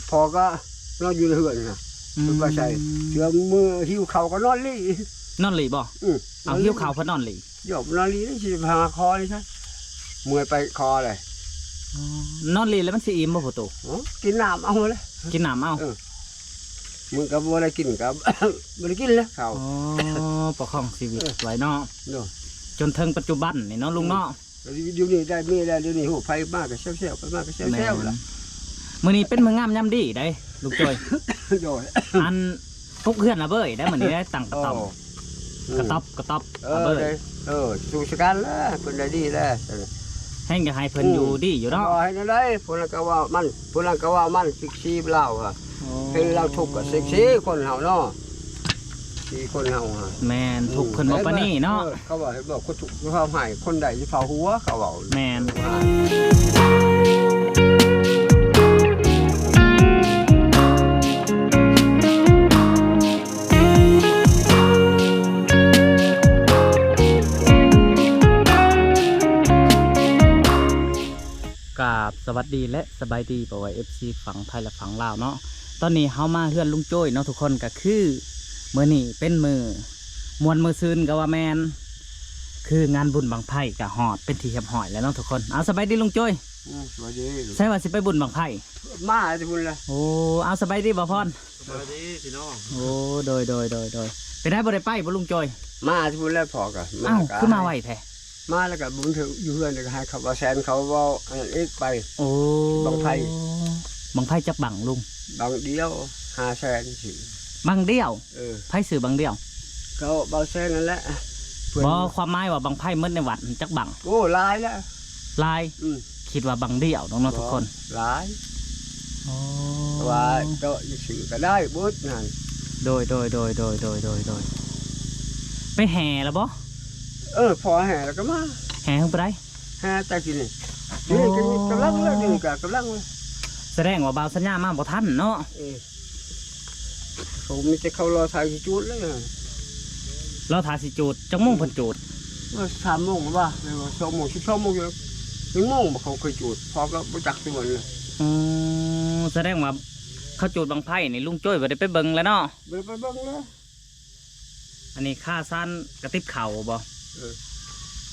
พอก็นอนอยู่ในเหือนนะมันก็ใช่เชื่อมือหิวเข่าก็นอนลี่นอนหลีบ่เอาหิ้วขาวเพิ่นนอนหลี หยบนอนลี่นี่สิพาคอนี่ใช่มวยไปคอเลย นอนหลีแล้วมันสิอิ่มบ่พ่อตู่ กินน้ำเอาเลย กินน้ำเอา มึงก็บ่ได้กินกับ บ่ได้กินแล้วเขา อ๋อประคองชีวิตไว้เนาะ เนาะ จนถึงปัจจุบันนี่เนาะลุงเนาะ อยู่นี่ได้มีแล้วเดี๋ยวนี้โหไฟมากก็เซลๆไปมากก็เซลๆล่ะ มื้อนี้เป็นมื้องามยามดีได้ลูกจ้อย โดย อันทุกเฮือนละเบ้ยได้มื้อนี้ได้ตั้งกระต๊อบกระต๊อบละเบ้ย สู่สกันแล้วเพิ่นได้ดีแล้ว แห้งก็ให้เพิ่นอยู่ดีอยู่เนาะ บ่ให้นั่นได้เพิ่นก็ว่ามันสิกซีเล่าอ่ะเห็นเราทุกข์ก็สิกซีคนเฮาเนาะสี่คนเฮาฮะ แม่นทุกเพิ่นบ่ปานนี้เนาะ เขาบอกให้บอกคนทุกข์เขาให้คนใดสิเผาหัวเขาเว้า แม่นกราบสวัสดีและสบายดีบ่ว่า FC ฝั่งไทยและฝั่งลาวเนาะตอนนี้เฮามาเฮือนลุงโจ้ยเนาะทุกคนก็คือมื้อนี้เป็นมื้อมวนมื้อซืนก็ว่าแม่นคืองานบุญบังไผ่ก็ฮอดเป็นที่เรียบร้อยแล้วเนาะทุกคนเอาสบายดีลุงโจ้ย สวัสดี ใช่ว่าสิไปบุญบังไผ่ มาสิพุ่นล่ะ โอ้เอาสบายดีบ่พร สวัสดีพี่น้อง โอ้โดยไปได้บ่ได้ไปบ่ลุงโจ้ย มาสิพุ่นแล้วพอก็ อ้าวคือมาไวแท้ มาแล้วก็บุญถึงอยู่เฮือนก็ให้เขาว่าแสนเขาเว้าอันนั้นอีกไป โอ้ บังไผ่ บังไผ่จักบังลุง บางเดียว5แสนสิ บังเดียว เออ ไผ่ซื้อบังเดียว เขาเบาแสนนั่นแหละเพิ่น บ่ความหมายว่าบังไผ่หมดในวัดจักบัง โอ้หลายแล้ว ลาย อืม คิดว่าบังเดียวน้องๆทุกคน หลาย โอ้ ว่าก็สิก็ได้เบิดนั่น โดยไปแห่แล้วบ่ พอแห่แล้วก็มา แห่เพิ่งไปได้ แห่แต่กินนี่นี่ก็มีกำลังแล้วนี่ก็กำลังเลย แสดงว่าบ่าวสัญญามาบ่ทันเนาะ เขามีแต่เขารอถ่ายจุดแล้วนะ เราถ่ายสิจูดจักโมงเพิ่นจูด ว่า3 โมงหรือว่าเรียกว่า2 โมง12 โมงอยู่1 โมงบ่เขาเคยจุดพอก็บ่จักตัวมันเลย อือแสดงว่าเขาจูดบังไผ่นี่ลุงจ้อยบ่ได้ไปเบิ่งแล้วเนาะ ไปเบิ่งเลย อันนี้ค่าซ่านกระติบเข่าบ่ เออ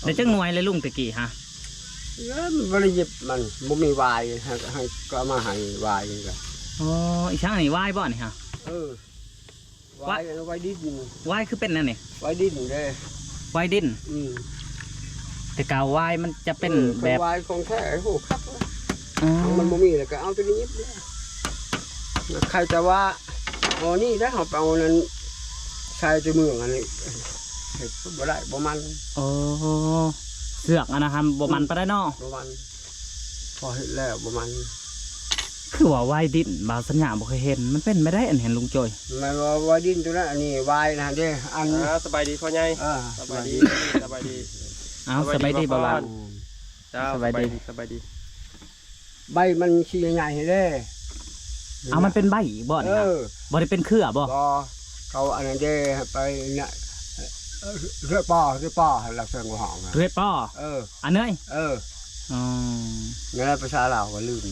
ได้จักหน่วยเลยลุงตะกี้ฮะ มันบ่ได้หยิบมันบ่มีวายให้ก็เอามาให้วายนี่ก็ อ๋ออีช่างนี่วายบ่นี่ฮะ วายดิน วายคือเป็นนั่นนี่ วายดินเด้ วายดิน อืม แต่กาววายมันจะเป็นแบบ วายของแท้โหคัก อ๋อ มันบ่มีแล้วก็เอาตัวนี้หยิบเลยใครจะว่าอ๋อนี่ได้เขาไปเอานั้นใช้ตัวเมืองอันนี้เฮ็ดบ่ได้บ่มัน โอ้เสือกอะนะครับบ่มันไปได้เนาะ บ่มันพอเฮ็ดแล้วบ่มัน คือว่าวายดินบ่าวสัญญาบ่เคยเห็นมันเป็นไม่ได้อันเห็นลุงโจย มันว่าวายดินตัวนั้นอันนี้วายนะเด้อัน สบายดีพ่อใหญ่ ส ส บา บาย ย ดี ดีสบายดี เอาสบายดีบ่ล่ะ เจ้า สบายดี สบายดี ใบมันขี้ใหญ่ๆเด้ เอามันเป็นใบอีกบ่นี่ครับบ่ได้เป็นเครือบ่ ก็เขาอันนั้นเด้ไปเนี่ยเรือป้อเราเชิงหัวหอม เรดป้ออันเนยอ๋อ นี่แหละภาษาลาวก็ลืม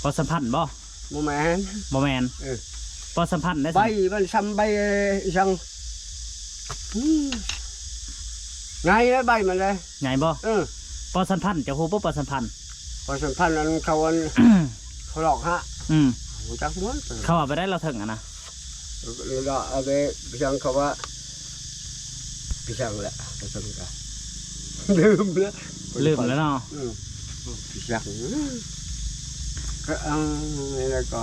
ปอสัมพันธ์บ่ บ่แม่น บ่แม่นปอสัมพันธ์ได้ ใบ สิ มันซ้ำใบจังไงนะใบมันเลย ไงบ่ปอสัมพันธ์จะฮู้บ่ปอสัมพันธ์ พอสัมพันธ์นั้นเขาเขาหลอกฮะ รู้จักมั้ย เขาว่าไปได้เราถึงอ่ะนะ เราเอาไปจังเขาว่าพี่จังแหละไปจังกันลืมแล้วเนาะ พี่จังก็แล้วก็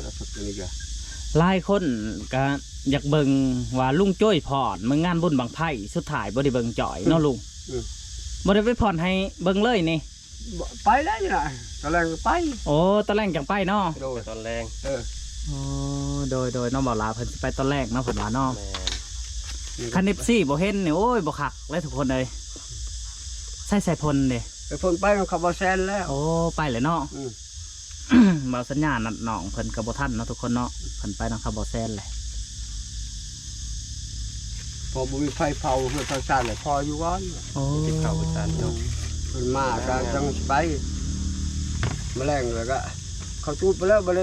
แล้วสุดนี้ก็ หลายคนก็อยากเบิ่งว่าลุงโจ้ยพรมึงงานบุญบังไผ่สุดท้ายบ่ได้เบิ่งจ่อยเนาะลุงบ่ได้ไปพรให้เบิ่งเลยนี่ ไปได้ยังไงตอนแรกไป โอ้ตอนแรกจังไปเนาะ โดยตอนแรง โอ้โดยน้องบ่าวลาเพิ่นสิไปตอนแรกเนาะเพิ่นว่าเนาะ แมน คันเอฟซีบ่เห็นนี่โอ้ยบ่คักเลยทุกคนเลยใส่พลเด้ ไปพ่นไปมันขับมาแซนแล้ว โอ้ไปเลยเนาะ บ่าวสัญญานัดน้องเพิ่นก็บ่ทันเนาะทุกคนเนาะเพิ่นไปนำเขาบ่แซนแหละ พอบุญไฟเผาเพื่อทางชาติเลยพออยู่ก่อน โอ้ จิบเข่าประจานเนาะ เพิ่นมาก็จังไป แมลงเลยก็เขาจูดไปแล้วบ่ไ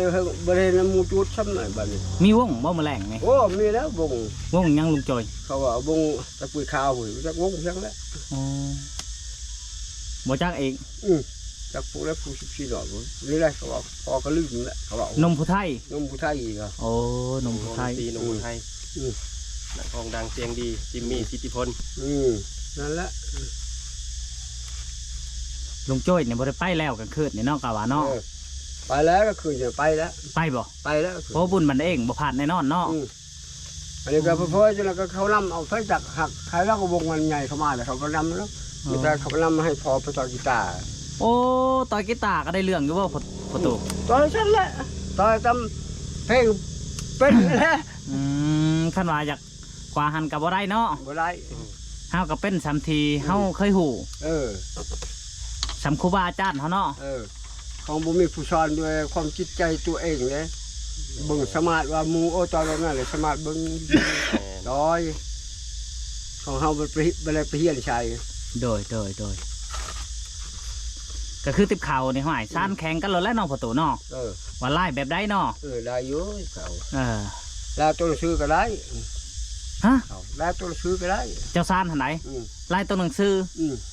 ด้น้ำมูจูดซ้ำหน่อยบัดนี้ มีวงบ่แมลงนี่ โอ้มีแล้วบง วงยังลุงจอย เขาว่าบงตะปุยข้าวหุ่ยจักวงจังแล้ว อ๋อบ่จักเอง จักพวกแล้วผู้14ดอกนี่ได้เขาว่าพอก็ลืมแล้วเขาว่าน มผู้ไทย นมผู้ไทยอีกอ่ะ โอ้นมผู้ไทย ตีนมไทยนักร้องดังเสียงดีจิมมี่สิทธิพล นั่นแหละ ลุงจ้อยเนี่ยบ่ได้ไปแล้วกลางคืนนี่เนาะกะว่าเนาะ ไปแล้วก็คือจะไปแล้ว ไปบ่ ไปแล้ว เพราะบุญมันเองบ่ผ่านแน่นอนเนาะ อันนี้ก็เพื่อจนก็เขานำเอาไฟจักหักใครแล้วก็วงมันใหญ่เข้ามาแต่เขาก็นำแล้วมีแต่เขานำให้พอไปต่อกีตาร์ โอ้ต่อยกีตาร์ก็ได้เรื่องอยู่บ่ประตู ตอนฉันแหละตอนทำเพลงเป็นแหละ คันว่าอยากกว่าหันก็บ่ได้เนาะ บ่ได้ เฮาก็เป็นสามทีเฮาเคยฮู้ อ สำครูบาอาจารย์เฮาเนาะ ของบุมีผู้สอนด้วยความจิตใจตัวเองเลยเบิ่งสมาธิว่ามูโอตอนนั้นเลยสมาธิเบิ่งร้อยของเฮาบ่ได้ไปเฮียนชัย โดยก็คือติบเข่านี่ห้อยซ่านแข็งกันแล้วแหละเนาะประตูเนาะว่าไล่แบบใดเนาะ ได้อยู่เขา แล้ว ตัวซื้อก็ได้ ฮะ แล้วตัวซื้อก็ได้ เจ้าซ่านหันไหนไล่ตัวหนังสือ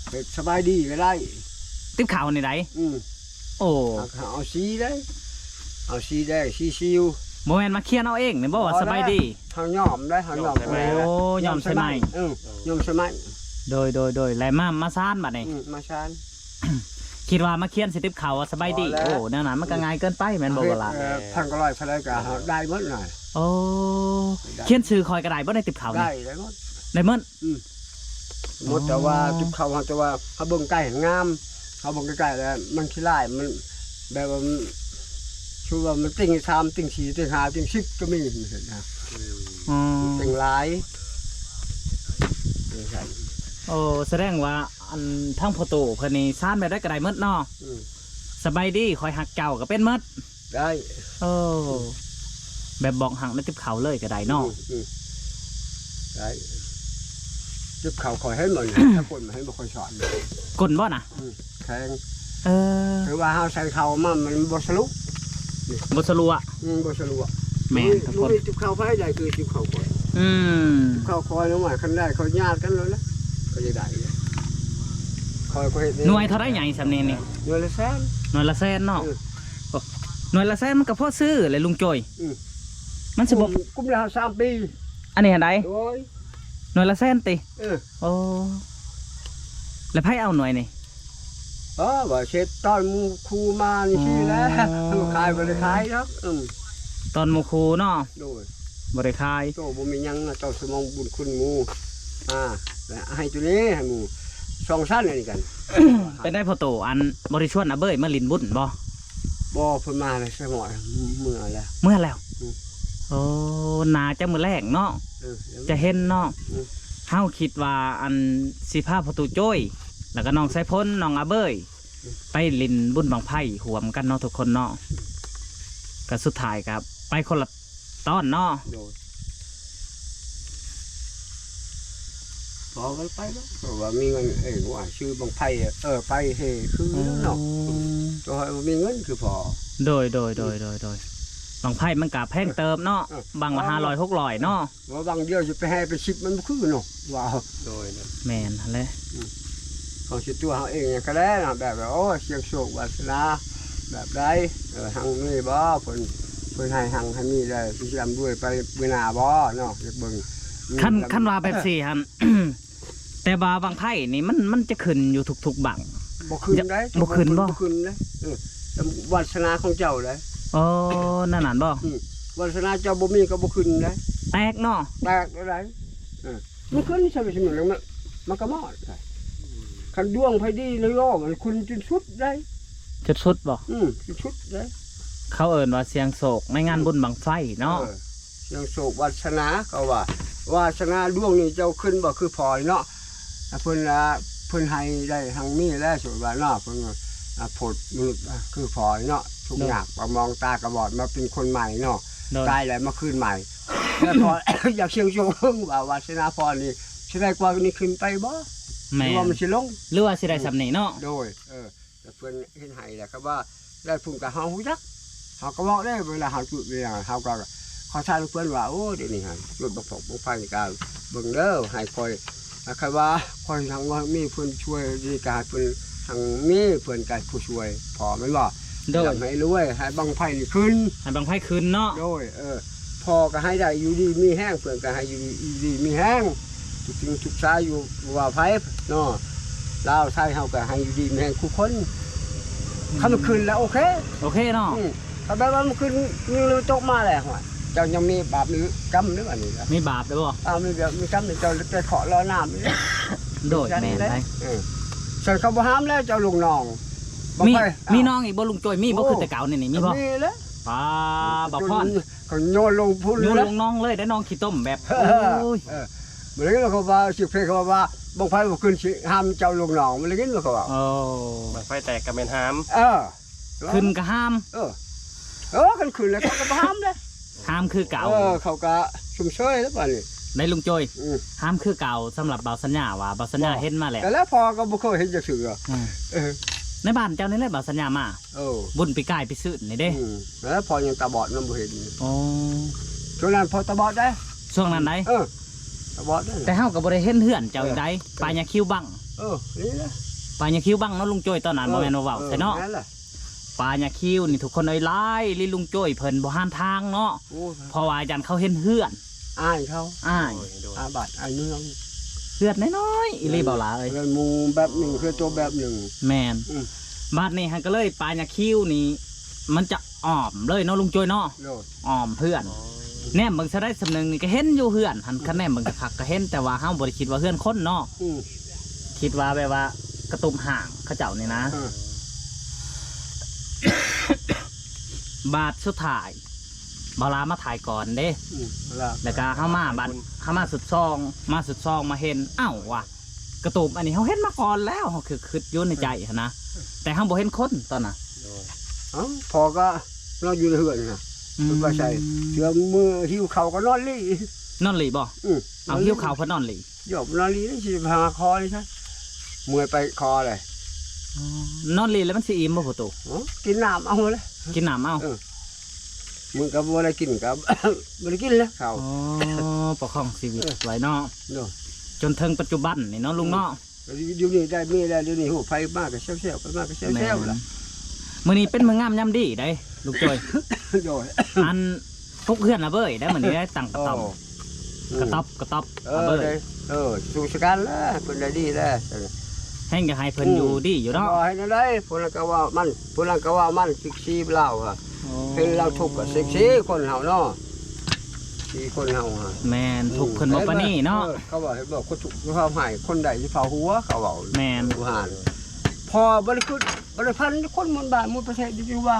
เป็นสบายดีก็ได้ ติบเข่านี่ไดโอ้ เอาสีได้เอาสีได้สีซิว บ่แม่นมาเขียนเอาเองนี่บ่ว่าสบายดี เฮาย่อมได้เฮาย่อม โอ้ยอมใช่ไหม ย่อมใช่ไหม โดยแล้วมาซ่านบัดนี้ มาชาน คิดว่ามาเขียนสิติบเข่าว่าสบายดี พอแล้ว โอ้แนวนั้นมันก็ง่ายเกินไปแม่นบ่ว่าล่ะ พันก็ร้อยเท่าไรก็ได้หมดหน่อย โอ้เขียนชื่อคอยก็ได้บ่ได้ติบเข่านี่ ได้หมด ได้หมด หมดแต่ว่าจุดเขาแต่ว่าเขาเบิ่งใกล้งามเขาเบิ่งใกล้ๆแล้วมันขี้ลายมันแบบว่าชูว่ามันติ่ง3ติ่ง4ติ่ง5ติ่ง10ก็มีเห็นนะ อ๋อ ติ่งหลาย โอ้แสดงว่าอันทั้งประตูเพิ่นนี่ซ่านแบบได้ก็ได้หมดเนาะสบายดีคอยหักเก่าก็เป็นหมด ได้ โอ้แบบบอกหักในติบเขาเลยก็ได้เนาะ ได้จุดเขาคอยให้หมดถ้าคนมาให้บ่ค่อยสอน กลบ่น่ะ แข็ง คือว่าเฮาใส่เขามันบ่สลุ บ่สลัว บ่สลุ แม่นทุกคน จุดเขาไปได้คือจุดเขาคอย เขาคอยน้องหมายคันได้เขาญาติกันเลยนะก็จะได้คอยเฮ็ด หน่วยเท่าไรใหญ่สำเนียงนี่ หน่วยละแสน หน่วยละแสนเนาะหน่วยละแสนมันก็พอซื้อเลยลุงโจยมันสิบ่ กุ้มละ3 ปี อันนี้หันใด โอ้ย หน่วยละแสนติ เออ โอ้แล้วไผเอาหน่วยนี่ ว่าเช็ดตอนมูครูมานี่สิแหล้วขายบ่ได้ขายครับตอนหมู่ครูเนาะ โดย บ่ได้ขาย โตบ่มีหยังเจ้าสมองบุญคุณหมู่แล้วให้ตัวนี้ให้หมู่2ชั้นนี่กัน เป็นได้พอโตอันบ่ได้ชวนอาเบ้ยมาลินบุญบ่ บ่เพิ่นมาเลยสมอยเมื่อแล้ว เมื่อแล้วโอ้นาจะมื้อแรกเนาะจะเห็นเนาะเฮาคิดว่าอันสิพาประตูโจ้ยแล้วก็น้องไสพ้นน้องอาเบ้ยไปลินบุญบังไพ่หวมกันเนาะทุกคนเนาะก็สุดท้ายครับไปคนละตอนเนาะ โดยพอกันไปแล้วเพราะว่ามีเงินว่าชื่อบางไพ่ไปเฮคือเนาะตัวมีเงินคือพอ โดยบางไพ่มันกะแพงเติมเนาะบางละ500 600เนาะ ว่าบางเดียวจะไปให้ไป10มันคือเนาะว้าวโดย แม่นแหละ ของสิตัวเขาเองก็ได้นะแบบโอ้เสียงโศกวาสนาแบบใดทางนี้บ่เพิ่นให้ทางให้มีได้สิลำด้วยไปเวลาบ่เนาะอยากเบิ่ง คันว่าแบบสี่ฮัน แต่บาบางไพ่นี่มันจะขึ้นอยู่ทุกๆบัง บ่ขึ้นได้ บ่ขึ้นบ่ บ่ขึ้นได้วาสนาของเจ้าได้ โอ้นั่นน่ะบ่ วาสนาเจ้าบ่มีก็บ่ขึ้นได้ แตกเนาะ แตกได้มันขึ้นใช่มั้ยแล้วมันก็มอดคันดวงไผดีเลยย่อมันคุณจนสุดได้ จุดสุดบ่ จนสุดได้ เขาเอิ้นว่าเสียงโศกในงานบุญบังไฟเนาะ เสียงโศกวาสนาก็ว่าวาสนาดวงนี่เจ้าขึ้นบ่คือพอเนาะเพิ่นให้ได้ทางนี้แล้วสุดว่าเนาะเพิ่นผลมนุษย์คือพอเนาะทุกอย่างมองตากระบอดมาเป็นคนใหม่เนาะตายแล้วมาคืนใหม่แล้วพอ อยากเชียงโชงว่าวาสนาพอนี่สิได้กว่านี้ขึ้นไปบ่ แม่ ว่ามันสิลง หรือว่าสิได้สำนี้เนาะ โดยแต่เพิ่นเฮ็ดให้แหละครับว่า ได้พุ่งกับเฮาฮู้จักเฮาก็บอกได้เวลาเฮาจุดเวลาเฮาก็เขาทานเพิ่นว่าโอ้เดี๋ยวนี้ฮะจุดบ่ไฟก็เบิ่งเด้อให้คอยใครว่าคอยทางว่ามีเพิ่นช่วยดีการเพิ่นทางมีเพิ่นก็ผู้ช่วยพอแม่นบ่ โดย ให้รวยให้บังไฟนี่ขึ้น ให้บังไพ่คืนเนาะ โดยพอก็ให้ได้อยู่ดีมีแห้งเพิ่นก็ให้อยู่ดีมีแห้งทุกสิ่งทุกสายอยู่ว่าไผเนาะลาวไทยเฮาก็ให้อยู่ดีมีแห้งทุกคนถ้ามันขึ้นแล้วโอเค โอเคเนาะ ถ้าแบบว่ามันขึ้นนี่เลยตกมาแล้วว่าเจ้ายังมีบาปหรือกรรมหรือว่านี่นะ มีบาปได้บ่ มีแบบมีกรรมนี่เจ้าจะขอรอน้ำนี่ โดยแม่นไป ส่วนเขาบ่ห้ามแล้วเจ้าลุงน้องบ่ มี ไป มีน้องอีกบ่ลุงโจยมีบ่คือแต่เก่านี่มีบ่ มีแล้ว ป้าบ่พร ก็โยนลงพุ่น อยู่ เลย ลงน้องเลยได้น้องขี้ต้มแบบ เอ โอ้ย เหมือนกันเขาว่าสิเพลเขาว่าบ่ไผบ่ขึ้นสิห้ามเจ้าลุงน้องมันเลยกินเขาว่า โอ้ บังไฟแตกกับแมนหาม ขึ้นก็ห้าม กันขึ้นแล้วเขาก็บ่ห้ามเลย ห้ามคือเก่า เขาก็ชุ่มเชยแล้วป่ะนี่ ได้ลุงโจยห้ามคือเก่าสำหรับเบาสัญญาว่าเบาสัญญาเห็นมาแล้ว แต่แล้วพอก็บ่เคยเห็นจักซื่อ ในบ้านเจ้านี่แหละเบาสัญญามาบุญปีกายปีซื่นนี่เด้ แล้วพอยังตาบอดนำบ่เห็น โอ้ ช่วงนั้นพอตาบอดได้ ช่วงนั้นได้ ตาบอดได้ แต่เฮาก็บ่ได้เห็นเฮือนเจ้าอีกได้ปลายาคิ้วบัง นี่นะ ปลายาคิ้วบังเนาะลุงโจยตอนนั้นบ่แม่นว่าเว้าใช่เนาะ นั่นแหละ ปลายาคิ้วนี่ทุกคนเอ้ยหลายลิลุงโจยเพิ่นบ่ห้ามทางเนาะเพราะว่าอาจารย์เขาเห็นเฮือน อ้ายเขา อ้าย โดย อาบัดอ้ายเมือง เฮือนน้อยๆอีหลีเบาหลาเอ้ย เงินหมูแบบหนึ่งคือตัวแบบหนึ่ง แม่นบ้านนี้ฮันก็เลยปลายาคิ้วนี่มันจะอ้อมเลยเนาะลุงโจยเนาะ โลด อ้อมเพื่อน แนมเบิ่งซะได้สำนึงนี่ก็เห็นอยู่เฮือนหันคะแนมเบิ่งคักก็เห็นแต่ว่าเฮาบ่ได้คิดว่าเฮือนคนเนาะคิดว่าแบบว่ากระตุ่มห่างเขาเจ้านี่นะ บาทสุดท้ายบาลามาถ่ายก่อนเด้แล้วก็เฮามาบัดเฮามาสุดซองมาเห็นอ้าวว่ะกระตุ่มอันนี้เฮาเห็นมาก่อนแล้วเฮาคือคิดอยู่ในใจหั้นนะแต่เฮาบ่เห็นคนตอนน่ะ พอก็นอนอยู่ในเหือนนะมันก็ใช่เชื่อมือหิวเข่าก็นอนลี่ นอนหลีบ่เอาหิ้วขาวเพิ่นนอนหลี หยอบนอนลี่นี่สิพาคอนี่ใช่เมื่อยไปคอเลย นอนหลีแล้วมันสิอิ่มบ่พ่อตู่ กินน้ำเอาเลย กินน้ำเอา มึงกับบัวอะไรกินกับ บัวกินแล้วเขา อ๋อประคองชีวิตไว้เนาะ เนาะ จนถึงปัจจุบันนี่เนาะลุงเนาะ เดี๋ยวนี้ได้มีแล้วเดี๋ยวนี้หัวไฟมากกับเซลไปมากกับเซลละ มื้อนี้เป็นมื้องามยามดีได้ลูกจอย โดย อันทุกเพื่อนนะเบ้ยได้เหมือนนี้ได้ตั้งกระต๊อบกระต๊อบเบ้ย สู่สกันแล้วเป็นได้ดีแล้ว ให้กับให้เพิ่นอยู่ดีอยู่เนาะ ให้นั่นเลยพลังก็ว่ามันซิกซี่เล่าอ่ะเป็นเราทุกข์กับซิกซี่คนเฮาเนาะสี่คนเฮาฮะ แมนทุกเพิ่นบ่ปานนี้เนาะ เขาบอกให้บอกคนทุกข์เขาหายคนใดที่เผาหัวเขาบอก แมน ผู้หานพอบริคุบริพันธ์คนมันบ้านมันประเทศดีว่า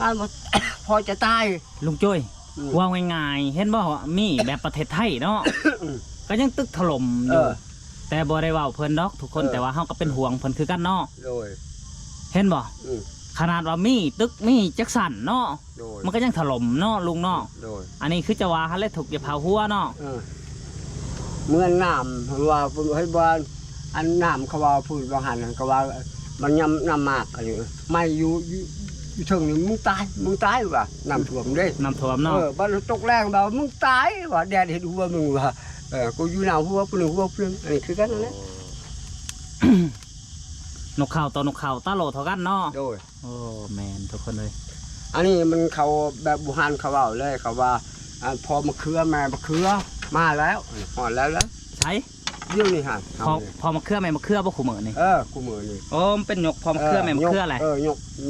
อ่านว่า พอจะตาย ลุงจ้อยว่าง่ายๆเห็นบ่ว่ามีแบบประเทศไทยเนาะก็ยังตึกถล่มอยู่แต่บ่ได้เว้าเพิ่นดอกทุกคนแต่ว่าเฮาก็เป็นห่วงเพิ่นคือกันเนาะ โดย เห็นบ่ขนาดว่ามีตึกมีจักสั่นเนาะ โดย มันก็ยังถล่มเนาะลุงเนาะ โดย อันนี้คือจะว่าฮันเลยถูกอย่าเผาหัวเนาะ เมื่อน้ำว่าให้บ้านอันน้ำเขาว่าพูดว่าหันเขาว่ามันยำน้ำมากอะไรไม่อยู่ถึงนี่มึงตายว่ะน้ำท่วมเด้ น้ำท่วมเนาะ บ้านตกแรงแบบมึงตายว่ะแดดเห็นหัวมึงว่ะกูอยู่หนาวหัวปนึงหัวปนึงอันนี้คือกันนั่นแหละ นกเขาตัวนกเขาตาโหลเท่ากันเนาะ โดย โอ้แมนทุกคนเลย อันนี้มันเขาแบบบุหันเขาเอาเลยเขาว่าพอมาเครือแม่มาเครือมาแล้วหอดแล้ว ใช้ เดี๋ยวนี้ฮะ พอมาเครือแม่มาเครือบ่ขู่มือนี่ กูมือนี่ โอ้มันเป็นหยกพอมาเครือแม่มาเครืออะไร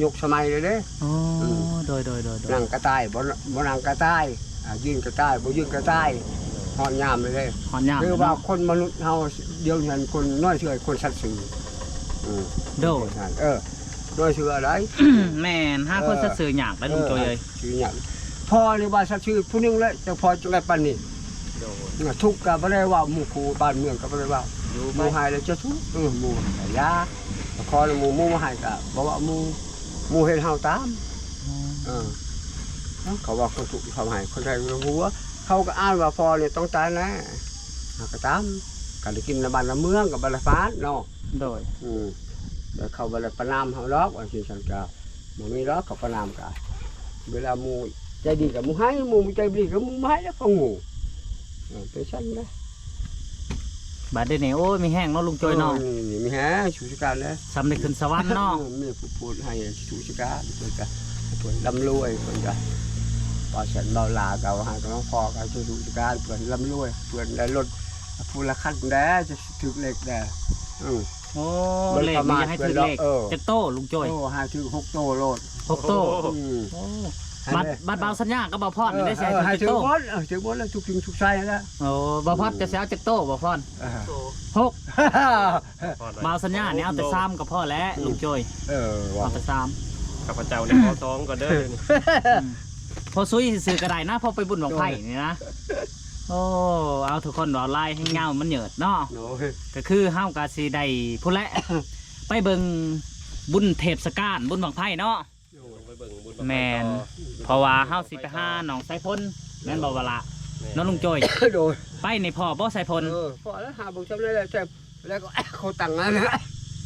ยกสมัยเลยเด้ โอ้โดย นั่งกระต่ายบ่นั่งกระต่ายยืนกระต่ายบ่ยืนกระต่ายหอนยามเลย หอนยาม คือว่าคนมนุษย์เฮาเดียวกันคนน้อยเชื่อคนสัตว์สื่อ โดย น้อยเชื่ออะไร แม่นห้าคนสื่อหยากแล้วลุงโจยเลย ชื่อหยังพ่อนี่ว่าสัตว์ชื่อผู้นึงแล้วแต่พอจังได๋ปานนี้ทุกข์ก็บ่ได้ว่าหมู่คู่บ้านเมืองก็บ่ได้ว่าหมู่หายแล้วจะทุกข์หมู่ยาขอหมู่มาให้ก็บ่ว่าหมู่เฮ็ดเฮาตามเขาว่าคนทุกข์เขาให้คนไทยหัวเขาก็อ่านว่าพอเนี่ยต้องตายนะก็ตามกันได้กินในบ้านในเมืองกับบรรฟาดเนาะ โดย แต่เขาบรรประนามเขาล็อกว่าสิฉันก็ มันมีรักกับประนามกันเวลามูใจดีกับมูให้มูใจดีกับมูให้แล้วก็งูไปชั้นนะ บัดเดี๋ยวนี้โอ้ยมีแห้งเนาะลุงจ้อยเนาะ นี่มีแฮะชูชการแล้ว สำเร็จขึ้นสวรรค์เนาะ มีผู้พูดให้ชูชการเพื่อนกันเพื่อนลำรวยเพื่อนกันพอฉันเราลาเก่าหาก็ต้องพอกันชูชการเพื่อนลำรวยเพื่อนได้รถผู้ละคันแด้จะถึกเหล็กแด้ โอ้เลขมีให้ถึงเลขจะโตลุงจ้อย โตหาถึง6 โตโลด 6โตโอ้บัดเบาสัญญาก็บ่พอดนี่ได้ใช้ ให้ ถึ ถึ ง ง โต หมดถึงหมดแล้วทุกสิ่งทุกใจแล้ว โอ้บ่พอดจะสิเอาจักโตบ่พอด โต 6เบาสัญญาเนี่ยเอาแต่3ก็พอแล้วลุงจ้อย ว่า เอาแต่3 ข้าพเจ้าเนี่ยขอท้องก่อนเด้อนี่ พอซุยซื้อก็ได้นะพอไปบุญบังไผ่นี่นะโอ้เอาทุกคนเอาไล่ให้เงามันเหยิดเนาะ โน้ย ก็คือเฮากะสิได้ผู้ละ ไปเบิ่งบุญเทพสการบุญบังไผ่เนาะ ไปเบิ่งบุญ แม่น เพราะว่าเฮาสิไปหาหนองไสพลแม่นบ่ว่าละน้องลุงจ้อย โดย ไปในพ่อบ่ไสพล พอแล้วหาบุญจำเลยแล้วแล้วก็เขาตั้งนั้นนะ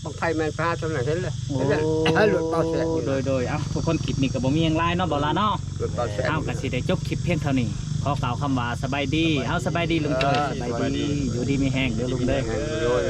บางไฟแมนพาเท่าไหร่เห็นเลย โอ้ หลุดเบาแสง โดยเอ้าทุกคนคลิปนี้ก็บ่มีหยังหลายเนาะบ่ละเนาะ หลุดเบาแสง เฮาก็สิได้จบคลิปเพียงเท่านี้ขอกล่าวคำว่าสบายดีเฮาสบายดีลุงจ้อยสบายดีอยู่ดีมีแห้งเด้อลุงเด้อ โดย